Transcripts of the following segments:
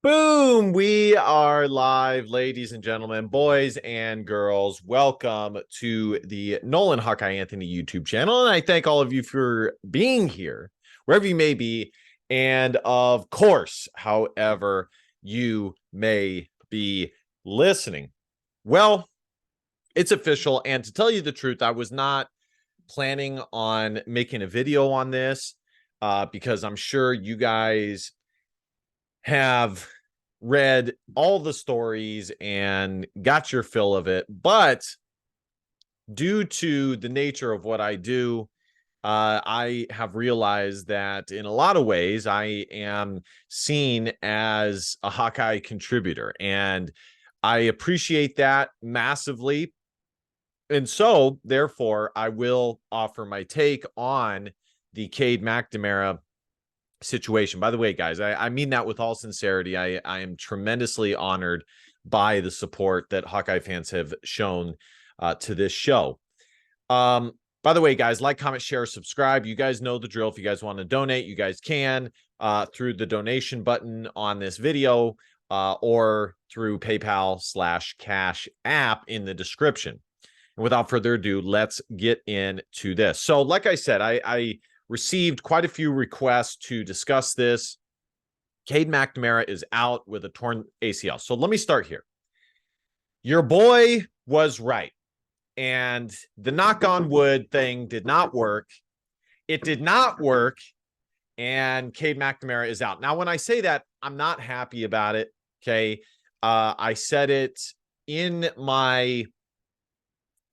Boom! We are live, ladies and gentlemen, boys and girls. Welcome to the Nolan Hawkeye Anthony YouTube channel. And I thank all of you for being here, wherever you may be. And of course, however you may be listening. Well, it's official. And to tell you the truth, I was not planning on making a video on this because I'm sure you guys have read all the stories and got your fill of it. But due to the nature of what I do, I have realized that in a lot of ways, I am seen as a Hawkeye contributor. And I appreciate that massively. And so, therefore, I will offer my take on the Cade McNamara situation. By the way, guys, I mean that with all sincerity. I am tremendously honored by the support that Hawkeye fans have shown to this show. By the way, guys, like, comment, share, subscribe. You guys know the drill. If you guys want to donate, you guys can through the donation button on this video or through PayPal/Cash App in the description. And without further ado, let's get into this. So, like I said, I received quite a few requests to discuss this. Cade McNamara is out with a torn ACL. So let me start here. Your boy was right. And the knock on wood thing did not work. It did not work. And Cade McNamara is out. Now, when I say that, I'm not happy about it. Okay. I said it in my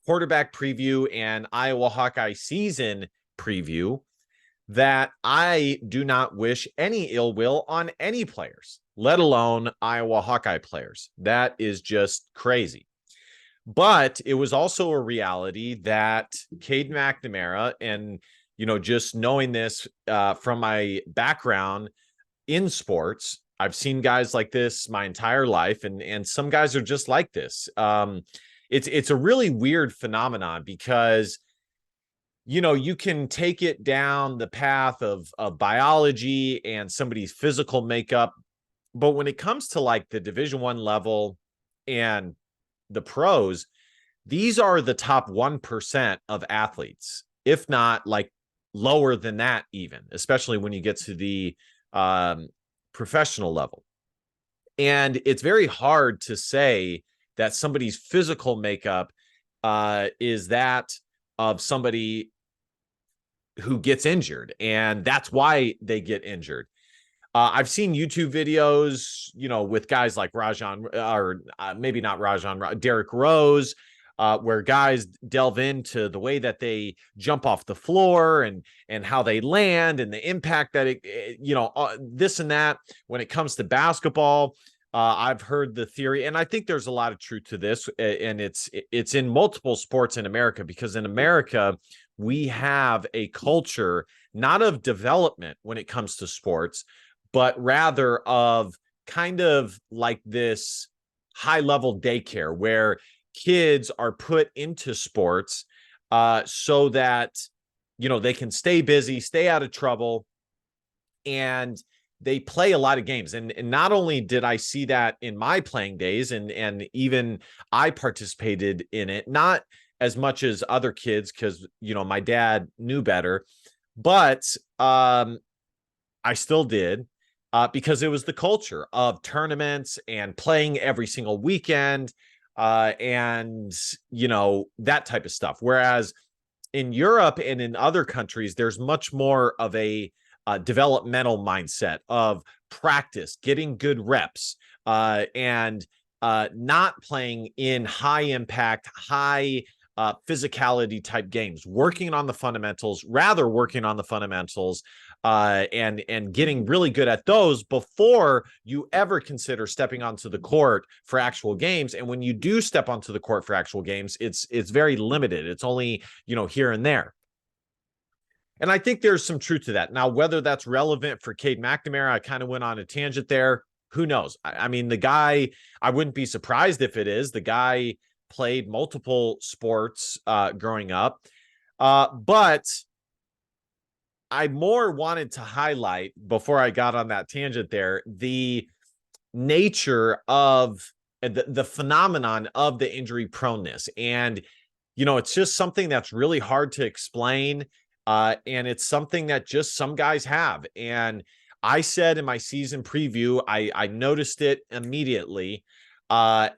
quarterback preview and Iowa Hawkeye season preview that I do not wish any ill will on any players, let alone Iowa Hawkeye players. That is just crazy. But it was also a reality that Cade McNamara, and, just knowing this from my background in sports, I've seen guys like this my entire life, and some guys are just like this. It's a really weird phenomenon because you can take it down the path of biology and somebody's physical makeup. But when it comes to like the Division I level and the pros, these are the top 1% of athletes, if not like lower than that, even, especially when you get to the professional level. And it's very hard to say that somebody's physical makeup is that of somebody who gets injured, and that's why they get injured. I've seen YouTube videos, with guys like Rajon, or maybe not Rajon, Derrick Rose, where guys delve into the way that they jump off the floor and how they land and the impact that this and that. When it comes to basketball, I've heard the theory, and I think there's a lot of truth to this, and it's in multiple sports in America, because in America, we have a culture not of development when it comes to sports, but rather of kind of like this high-level daycare where kids are put into sports so that, they can stay busy, stay out of trouble, and they play a lot of games. And not only did I see that in my playing days, and even I participated in it, not as much as other kids, because, my dad knew better, but I still did, because it was the culture of tournaments and playing every single weekend, and, that type of stuff. Whereas in Europe and in other countries, there's much more of a developmental mindset of practice, getting good reps, and not playing in high impact, high physicality type games, working on the fundamentals, and getting really good at those before you ever consider stepping onto the court for actual games. And when you do step onto the court for actual games, it's very limited. It's only, here and there. And I think there's some truth to that. Now, whether that's relevant for Cade McNamara, I kind of went on a tangent there. Who knows? I mean, the guy, I wouldn't be surprised if it is. The guy played multiple sports growing up. But I more wanted to highlight, before I got on that tangent there, the nature of the phenomenon of the injury proneness. And, it's just something that's really hard to explain. And it's something that just some guys have. And I said in my season preview, I noticed it immediately. I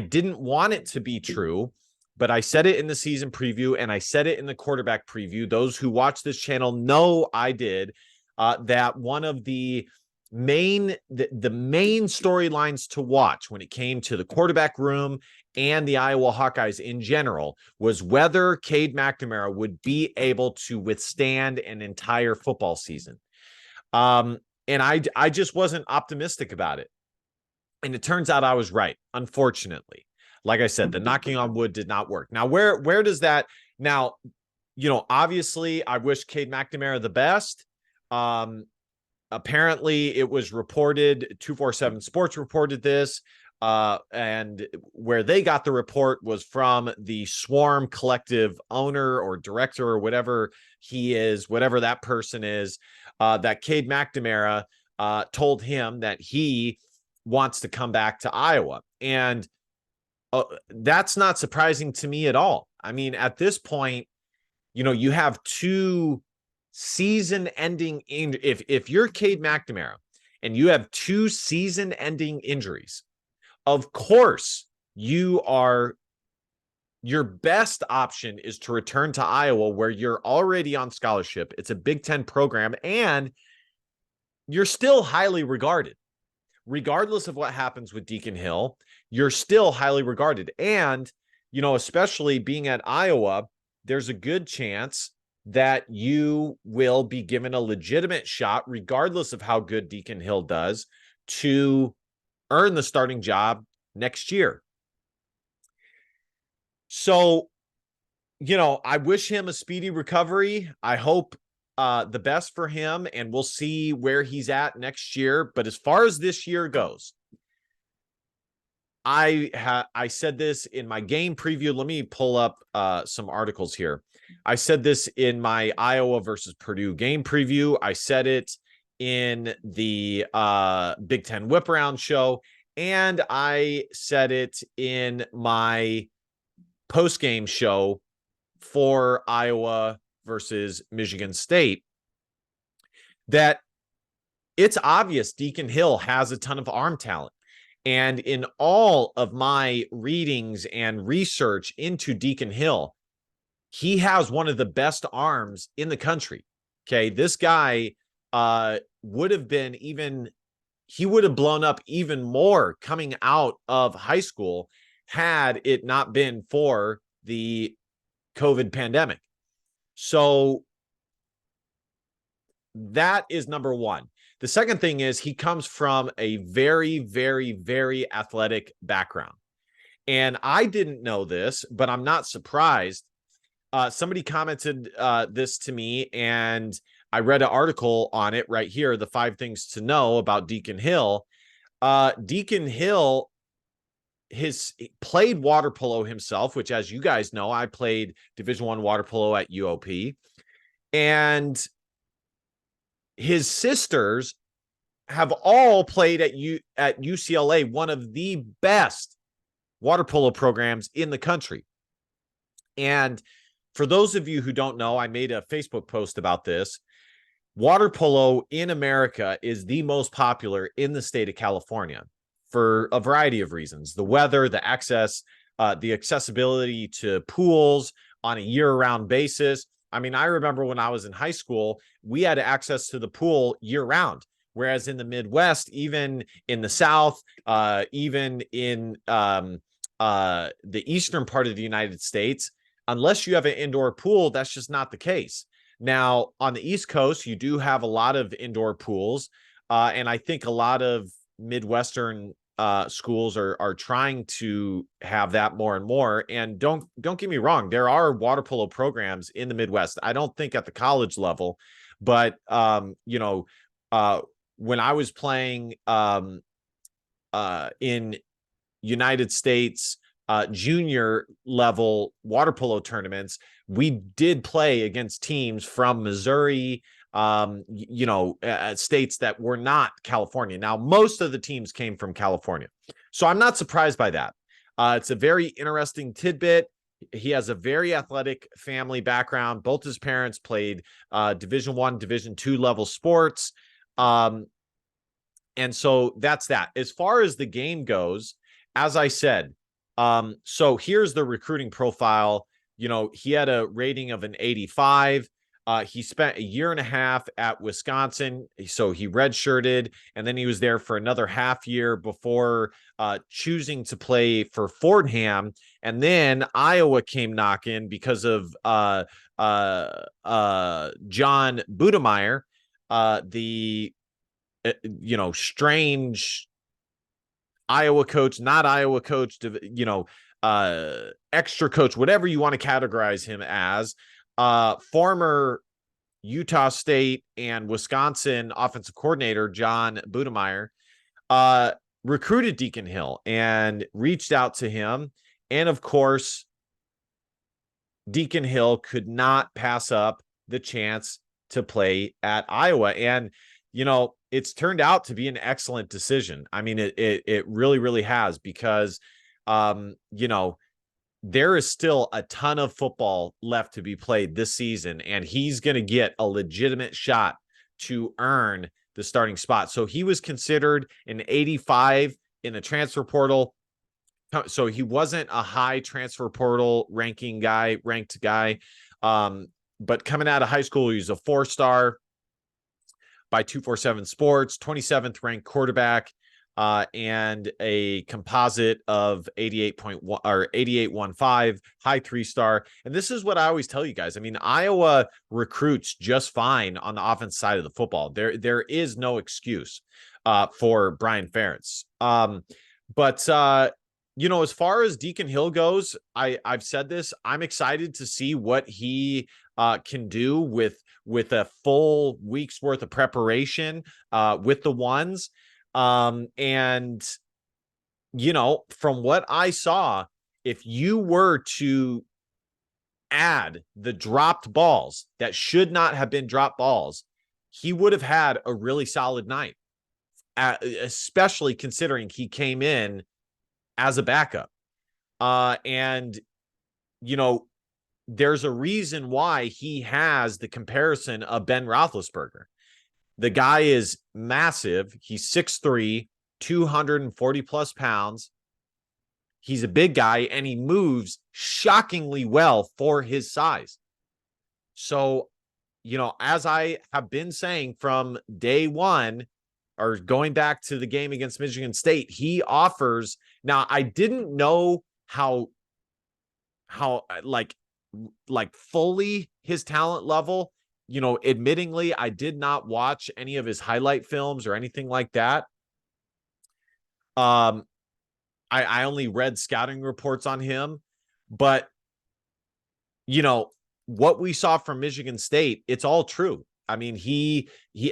didn't want it to be true, but I said it in the season preview and I said it in the quarterback preview. Those who watch this channel know I did, that one of the main storylines to watch when it came to the quarterback room and the Iowa Hawkeyes in general was whether Cade McNamara would be able to withstand an entire football season. And I just wasn't optimistic about it. And it turns out I was right, unfortunately. Like I said, the knocking on wood did not work. Now, where does that now, obviously I wish Cade McNamara the best. Apparently it was reported, 247 Sports reported this, and where they got the report was from the Swarm Collective owner or director or whatever he is, whatever that person is, that Cade McNamara told him that he wants to come back to Iowa. And that's not surprising to me at all. I mean, at this point, you have two season-ending if you're Cade McNamara and you have two season-ending injuries, of course your best option is to return to Iowa, where you're already on scholarship. It's a Big Ten program, and you're still highly regarded. Regardless of what happens with Deacon Hill, you're still highly regarded. And, especially being at Iowa, there's a good chance that you will be given a legitimate shot, regardless of how good Deacon Hill does, to earn the starting job next year. So, I wish him a speedy recovery. I hope the best for him, and we'll see where he's at next year. But as far as this year goes, I said this in my game preview. Let me pull up some articles here. I said this in my Iowa versus Purdue game preview. I said it in the Big Ten Whip Around show, and I said it in my post-game show for Iowa versus Michigan State, that it's obvious Deacon Hill has a ton of arm talent. And in all of my readings and research into Deacon Hill, he has one of the best arms in the country. Okay. This guy would have blown up even more coming out of high school had it not been for the COVID pandemic. So that is number one. The second thing is he comes from a very, very, very athletic background. And I didn't know this, but I'm not surprised. Somebody commented this to me, and I read an article on it right here, the 5 things to know about Deacon Hill. Deacon Hill played water polo himself, which, as you guys know, I played Division I water polo at UOP. And his sisters have all played at UCLA, one of the best water polo programs in the country. And for those of you who don't know, I made a Facebook post about this. Water polo in America is the most popular in the state of California for a variety of reasons. The weather, the access, the accessibility to pools on a year-round basis. I mean, I remember when I was in high school, we had access to the pool year-round. Whereas in the Midwest, even in the South, even in the eastern part of the United States, unless you have an indoor pool, that's just not the case. Now, on the East Coast, you do have a lot of indoor pools, and I think a lot of Midwestern schools are trying to have that more and more. And don't get me wrong, there are water polo programs in the Midwest. I don't think at the college level, but when I was playing in United States junior level water polo tournaments, we did play against teams from Missouri, states that were not California. Now, most of the teams came from California. So I'm not surprised by that. It's a very interesting tidbit. He has a very athletic family background. Both his parents played Division I, Division II level sports. And so that's that. As far as the game goes, as I said, so here's the recruiting profile. He had a rating of an 85. He spent a year and a half at Wisconsin, so he redshirted, and then he was there for another half year before choosing to play for Fordham. And then Iowa came knocking because of John Budemeyer, the strange Iowa coach, not Iowa coach, extra coach, whatever you want to categorize him as. Former Utah State and Wisconsin offensive coordinator John Budemeyer recruited Deacon Hill and reached out to him. And of course, Deacon Hill could not pass up the chance to play at Iowa. And, it's turned out to be an excellent decision. I mean, it really, really has, because, there is still a ton of football left to be played this season, and he's going to get a legitimate shot to earn the starting spot. So he was considered an 85 in the transfer portal. So he wasn't a high transfer portal ranked guy. But coming out of high school, he's a 4-star by 247 Sports, 27th ranked quarterback, and a composite of 88.1 or 88.15, high 3-star. And this is what I always tell you guys. I mean, Iowa recruits just fine on the offense side of the football. There is no excuse for Brian Ferentz. But as far as Deacon Hill goes, I've said this, I'm excited to see what he can do with a full week's worth of preparation with the ones. And from what I saw, if you were to add the dropped balls that should not have been dropped balls, he would have had a really solid night, especially considering he came in as a backup. And there's a reason why he has the comparison of Ben Roethlisberger. The guy is massive. He's 6'3", 240 plus pounds. He's a big guy, and he moves shockingly well for his size. So, as I have been saying from day one, or going back to the game against Michigan State, he offers. Now, I didn't know how fully his talent level. Admittingly, I did not watch any of his highlight films or anything like that. I only read scouting reports on him, but what we saw from Michigan State, it's all true. I mean,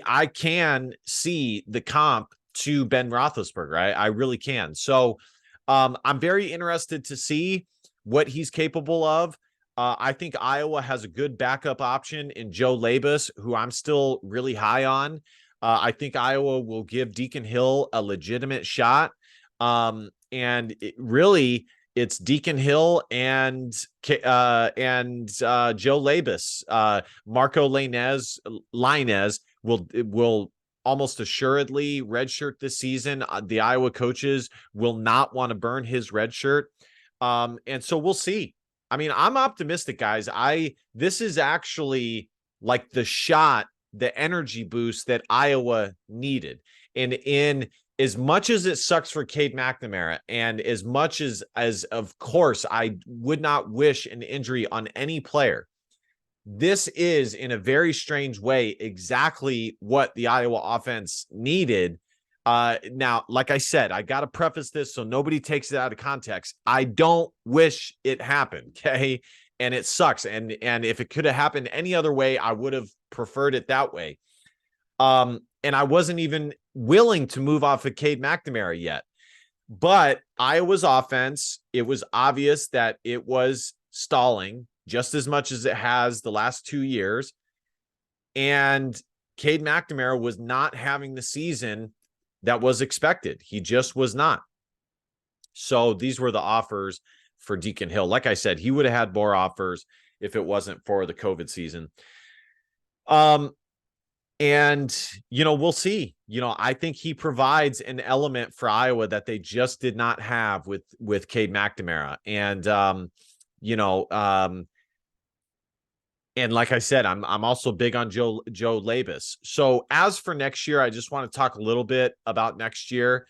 I can see the comp to Ben Roethlisberger. I really can. So I'm very interested to see what he's capable of. I think Iowa has a good backup option in Joe Labus, who I'm still really high on. I think Iowa will give Deacon Hill a legitimate shot. And it's Deacon Hill and Joe Labus. Marco Lainez will almost assuredly redshirt this season. The Iowa coaches will not want to burn his red shirt. And so we'll see. I mean, I'm optimistic, guys. This is actually like the energy boost that Iowa needed. And in as much as it sucks for Cade McNamara, and as much as of course I would not wish an injury on any player, this is in a very strange way exactly what the Iowa offense needed. Now, like I said, I got to preface this so nobody takes it out of context. I don't wish it happened. Okay. And it sucks. And if it could have happened any other way, I would have preferred it that way. And I wasn't even willing to move off of Cade McNamara yet, but Iowa's offense, it was obvious that it was stalling just as much as it has the last 2 years. And Cade McNamara was not having the season that was expected. He just was not. So these were the offers for Deacon Hill. Like I said, he would have had more offers if it wasn't for the COVID season. And, we'll see. I think he provides an element for Iowa that they just did not have with Cade McNamara. And, and like I said, I'm also big on Joe Labus. So as for next year, I just want to talk a little bit about next year.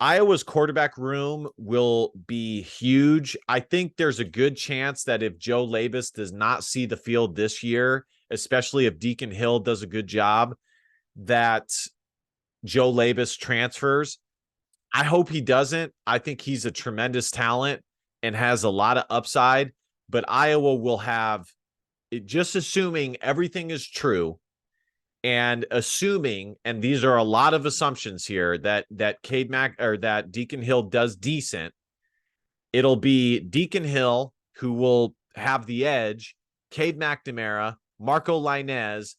Iowa's quarterback room will be huge. I think there's a good chance that if Joe Labus does not see the field this year, especially if Deacon Hill does a good job, that Joe Labus transfers. I hope he doesn't. I think he's a tremendous talent and has a lot of upside, but Iowa will have, just assuming everything is true, and assuming, and these are a lot of assumptions here, that that Deacon Hill does decent, it'll be Deacon Hill who will have the edge, Cade McNamara, Marco Lainez,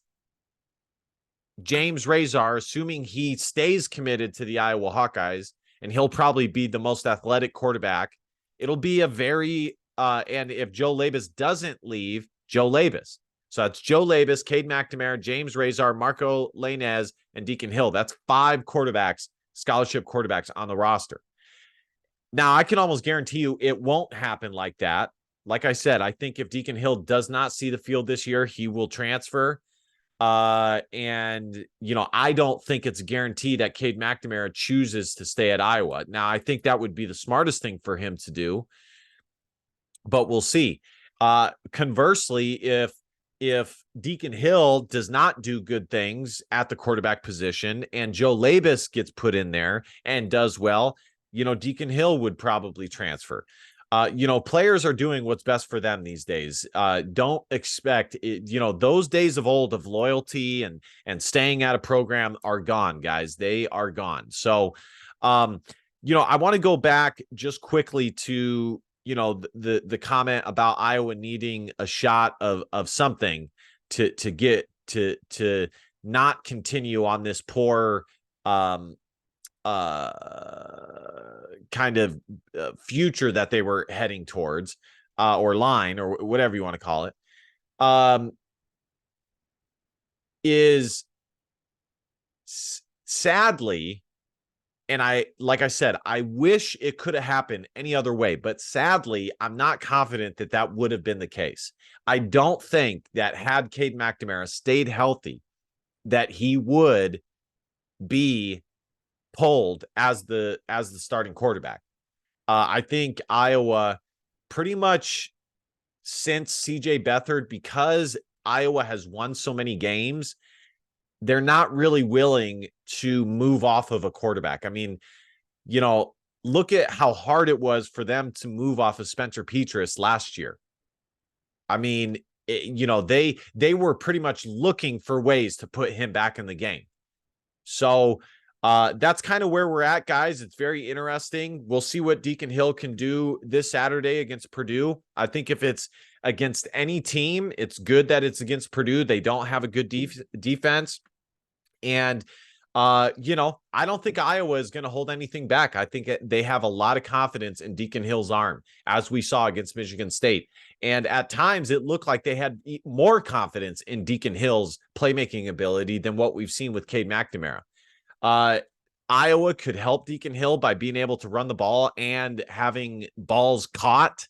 James Razor, assuming he stays committed to the Iowa Hawkeyes, and he'll probably be the most athletic quarterback. It'll be a very, and if Joe Labus doesn't leave, Joe Labus. So that's Joe Labus, Cade McNamara, James Razor, Marco Lainez, and Deacon Hill. That's 5 quarterbacks, scholarship quarterbacks on the roster. Now, I can almost guarantee you it won't happen like that. Like I said, I think if Deacon Hill does not see the field this year, he will transfer. And, I don't think it's guaranteed that Cade McNamara chooses to stay at Iowa. Now, I think that would be the smartest thing for him to do, but we'll see. Conversely, if Deacon Hill does not do good things at the quarterback position and Joe Labus gets put in there and does well, Deacon Hill would probably transfer. Players are doing what's best for them these days. Don't expect it, those days of old of loyalty and staying at a program are gone, guys. They are gone. So, I want to go back just quickly to, the comment about Iowa needing a shot of something to get to not continue on this poor kind of future that they were heading towards, or line, or whatever you want to call it, is sadly, and like I said, I wish it could have happened any other way, but sadly, I'm not confident that that would have been the case. I don't think that had Cade McNamara stayed healthy, that he would be pulled as the starting quarterback. I think Iowa pretty much since CJ Beathard, because Iowa has won so many games, they're not really willing to move off of a quarterback. I mean, look at how hard it was for them to move off of Spencer Petras last year. I mean, they were pretty much looking for ways to put him back in the game. So that's kind of where we're at, guys. It's very interesting. We'll see what Deacon Hill can do this Saturday against Purdue. I think if it's against any team, it's good that it's against Purdue. They don't have a good defense. And, I don't think Iowa is going to hold anything back. I think they have a lot of confidence in Deacon Hill's arm, as we saw against Michigan State. And at times it looked like they had more confidence in Deacon Hill's playmaking ability than what we've seen with Cade McNamara. Iowa could help Deacon Hill by being able to run the ball and having balls caught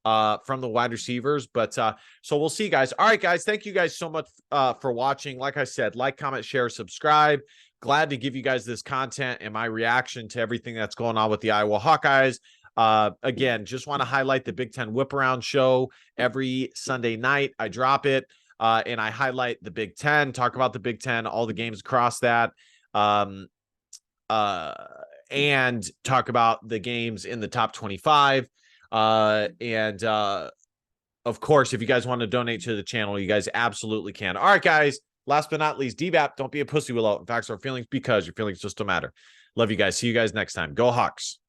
from the wide receivers. But so we'll see, guys. All right, guys. Thank you guys so much for watching. Like I said, like, comment, share, subscribe. Glad to give you guys this content and my reaction to everything that's going on with the Iowa Hawkeyes. Again, just want to highlight the Big Ten Whip Around show every Sunday night. I drop it and I highlight the Big Ten, talk about the Big Ten, all the games across that. And talk about the games in the top 25. And of course, if you guys want to donate to the channel, you guys absolutely can. All right, guys. Last but not least, DBAP, don't be a pussy, Willow. In facts or feelings, because your feelings just don't matter. Love you guys. See you guys next time. Go Hawks.